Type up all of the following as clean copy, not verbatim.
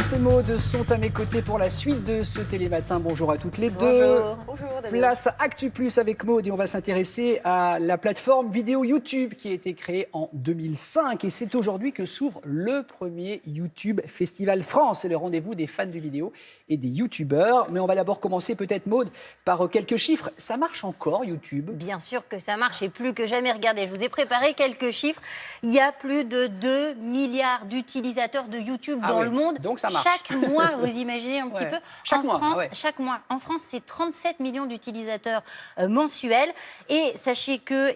Clémence et Maude sont à mes côtés pour la suite de ce Télématin. Bonjour à toutes les deux. Bonjour Damien. Place à Actu Plus avec Maude et on va s'intéresser à la plateforme vidéo YouTube qui a été créée en 2005. Et c'est aujourd'hui que s'ouvre le premier YouTube Festival France. C'est le rendez-vous des fans de vidéo et des YouTubeurs. Mais on va d'abord commencer peut-être, Maude, par quelques chiffres. Ça marche encore, YouTube? Bien sûr que ça marche et plus que jamais. Regardez, je vous ai préparé quelques chiffres. Il y a plus de 2 milliards d'utilisateurs de YouTube dans le monde. Donc ça marche. Chaque mois, vous imaginez un petit peu. Chaque mois, France, chaque mois. En France, c'est 37 millions d'utilisateurs mensuels. Et sachez que,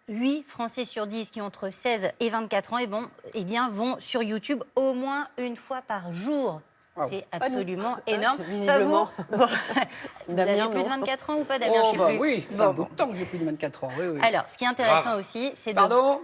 8 Français sur 10 qui ont entre 16 et 24 ans vont sur YouTube au moins une fois par jour. C'est absolument énorme. Visiblement. Vous avez plus de 24 ans ou pas, Damien? Je sais plus. Oui, ça fait longtemps que j'ai plus de 24 ans. Oui. Alors, ce qui est intéressant aussi, c'est de... Pardon?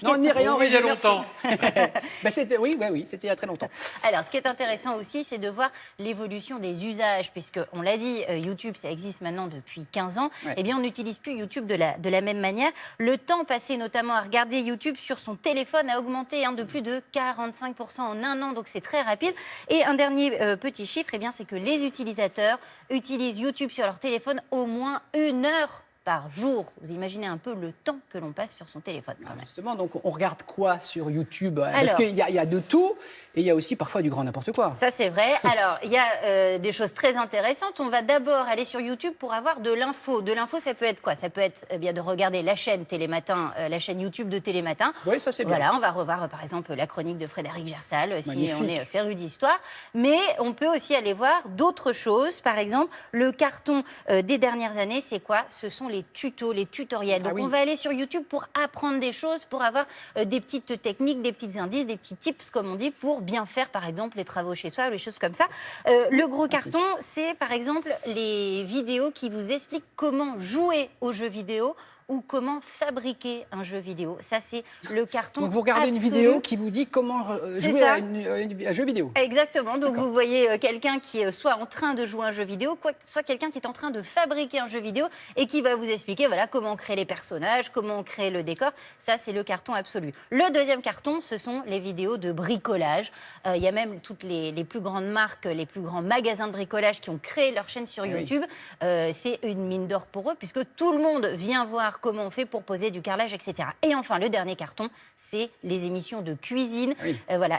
Non, ni rien. Oui, il y a longtemps. Oui, c'était il y a très longtemps. Alors, ce qui est intéressant aussi, c'est de voir l'évolution des usages, puisque on l'a dit, YouTube, ça existe maintenant depuis 15 ans. Ouais. Eh bien, on n'utilise plus YouTube de la même manière. Le temps passé notamment à regarder YouTube sur son téléphone a augmenté de plus de 45% en un an, donc c'est très rapide. Et un dernier petit chiffre, c'est que les utilisateurs utilisent YouTube sur leur téléphone au moins 1 heure par jour. Vous imaginez un peu le temps que l'on passe sur son téléphone. Quand même. Justement, donc on regarde quoi sur YouTube? Parce qu'il y a de tout et il y a aussi parfois du grand n'importe quoi. Ça, c'est vrai. Alors, il y a des choses très intéressantes. On va d'abord aller sur YouTube pour avoir de l'info. De l'info, ça peut être quoi? Ça peut être de regarder la chaîne Télématin, la chaîne YouTube de Télématin. Oui, ça c'est bien. Voilà, on va revoir par exemple la chronique de Frédéric Gersal, si Magnifique. on est féru d'histoire. Mais on peut aussi aller voir d'autres choses. Par exemple, le carton des dernières années, c'est quoi? Ce sont les tutos, les tutoriels. Donc on va aller sur YouTube pour apprendre des choses, pour avoir des petites techniques, des petits indices, des petits tips, comme on dit, pour bien faire, par exemple, les travaux chez soi ou les choses comme ça. Le gros carton, c'est, par exemple, les vidéos qui vous expliquent comment jouer aux jeux vidéo ou comment fabriquer un jeu vidéo. Ça, c'est le carton. Donc vous regardez absolu. une vidéo qui vous dit comment jouer ça. à un jeu vidéo. Exactement. Donc vous voyez quelqu'un qui est soit en train de jouer à un jeu vidéo, soit quelqu'un qui est en train de fabriquer un jeu vidéo et qui va vous expliquer comment créer les personnages, comment créer le décor. Ça, c'est le carton absolu. Le deuxième carton, ce sont les vidéos de bricolage. Il y a même toutes les plus grandes marques, les plus grands magasins de bricolage qui ont créé leur chaîne sur YouTube. C'est une mine d'or pour eux puisque tout le monde vient voir comment on fait pour poser du carrelage, etc. Et enfin, le dernier carton, c'est les émissions de cuisine.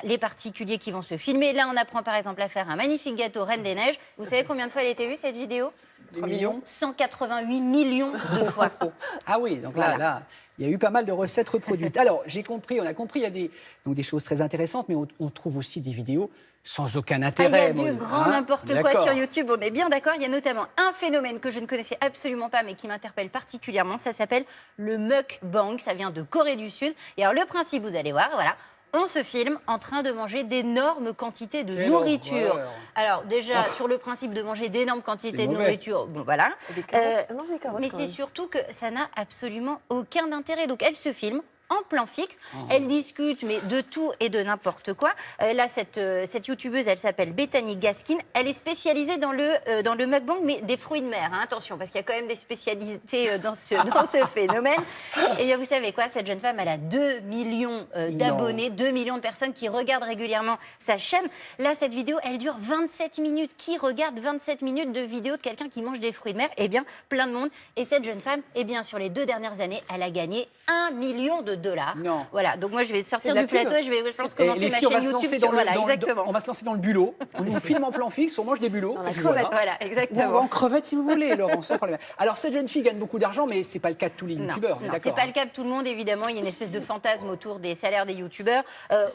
Les particuliers qui vont se filmer. Là, on apprend par exemple à faire un magnifique gâteau Reine des Neiges. Vous savez combien de fois elle a été vue, cette vidéo? 3 millions 188 millions de fois. Ah oui, donc là, il y a eu pas mal de recettes reproduites. Alors, on a compris, il y a des choses très intéressantes, mais on trouve aussi des vidéos sans aucun intérêt. Il y a du grand n'importe quoi sur YouTube, on est bien d'accord. Il y a notamment un phénomène que je ne connaissais absolument pas, mais qui m'interpelle particulièrement. Ça s'appelle le mukbang. Ça vient de Corée du Sud. Et alors, le principe, vous allez voir, on se filme en train de manger d'énormes quantités de nourriture. horreur. Alors déjà, sur le principe de manger d'énormes quantités de mauvais. nourriture, Des carottes. Des carottes, mais quand c'est même. surtout que ça n'a absolument aucun intérêt. Donc elle se filme en plan fixe, elle discute mais de tout et de n'importe quoi. Là, cette youtubeuse, elle s'appelle Bethany Gaskin. Elle est spécialisée dans le mukbang, mais des fruits de mer. Attention, parce qu'il y a quand même des spécialités dans ce phénomène. Et bien, vous savez quoi, cette jeune femme, elle a 2 millions d'abonnés, 2 millions de personnes qui regardent régulièrement sa chaîne. Là, cette vidéo, elle dure 27 minutes. Qui regarde 27 minutes de vidéo de quelqu'un qui mange des fruits de mer? Eh bien, plein de monde. Et cette jeune femme, sur les 2 dernières années, elle a gagné $1 million. Non. Voilà, donc moi je vais sortir de la du plateau et je vais commencer ma chaîne YouTube. Exactement. On va se lancer dans le bulot. On nous filme en plan fixe, on mange des bulots. la crevette. Voilà, exactement. En crevette si vous voulez, Laurent, sans problème. Alors cette jeune fille gagne beaucoup d'argent, mais c'est pas le cas de tous les youtubeurs. Non, c'est pas le cas de tout le monde, évidemment. Il y a une espèce de fantasme autour des salaires des youtubeurs.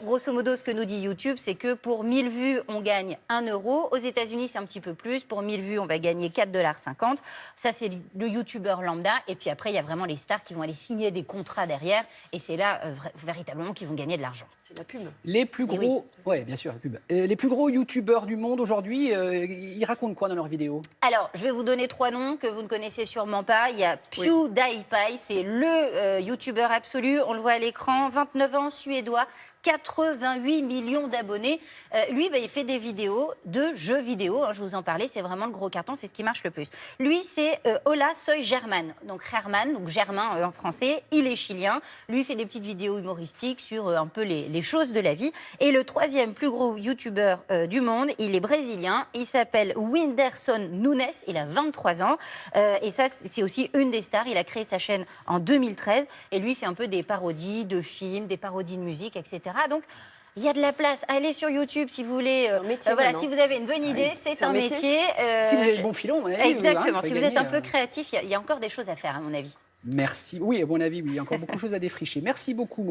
Grosso modo, ce que nous dit YouTube, c'est que pour 1000 vues, on gagne 1 euro. Aux États-Unis, c'est un petit peu plus. Pour 1000 vues, on va gagner $4,50. Ça, c'est le youtubeur lambda. Et puis après, il y a vraiment les stars qui vont aller signer des contrats derrière. Et c'est là, véritablement, qu'ils vont gagner de l'argent. C'est de la pub. Les plus gros, bien sûr, la pub. Les plus gros youtubeurs du monde aujourd'hui, ils racontent quoi dans leurs vidéos? Alors, je vais vous donner 3 noms que vous ne connaissez sûrement pas. Il y a PewDiePie, c'est le youtubeur absolu. On le voit à l'écran, 29 ans, suédois. 88 millions d'abonnés. Lui, il fait des vidéos de jeux vidéo. Je vous en parlais, c'est vraiment le gros carton, c'est ce qui marche le plus. Lui, c'est Hola, soy Germán. Donc Germán, donc Germain en français. Il est chilien. Lui, il fait des petites vidéos humoristiques sur un peu les choses de la vie. Et le troisième plus gros youtubeur du monde, il est brésilien. Il s'appelle Whindersson Nunes. Il a 23 ans. Et ça, c'est aussi une des stars. Il a créé sa chaîne en 2013. Et lui, il fait un peu des parodies de films, des parodies de musique, etc. Donc, il y a de la place. Allez sur YouTube si vous voulez. Voilà, si vous avez une bonne idée, c'est un métier. Si vous avez le bon filon, exactement. Si vous êtes un peu créatif, il y a encore des choses à faire, à mon avis. Merci. Oui, à mon avis, oui. Il y a encore beaucoup de choses à défricher. Merci beaucoup.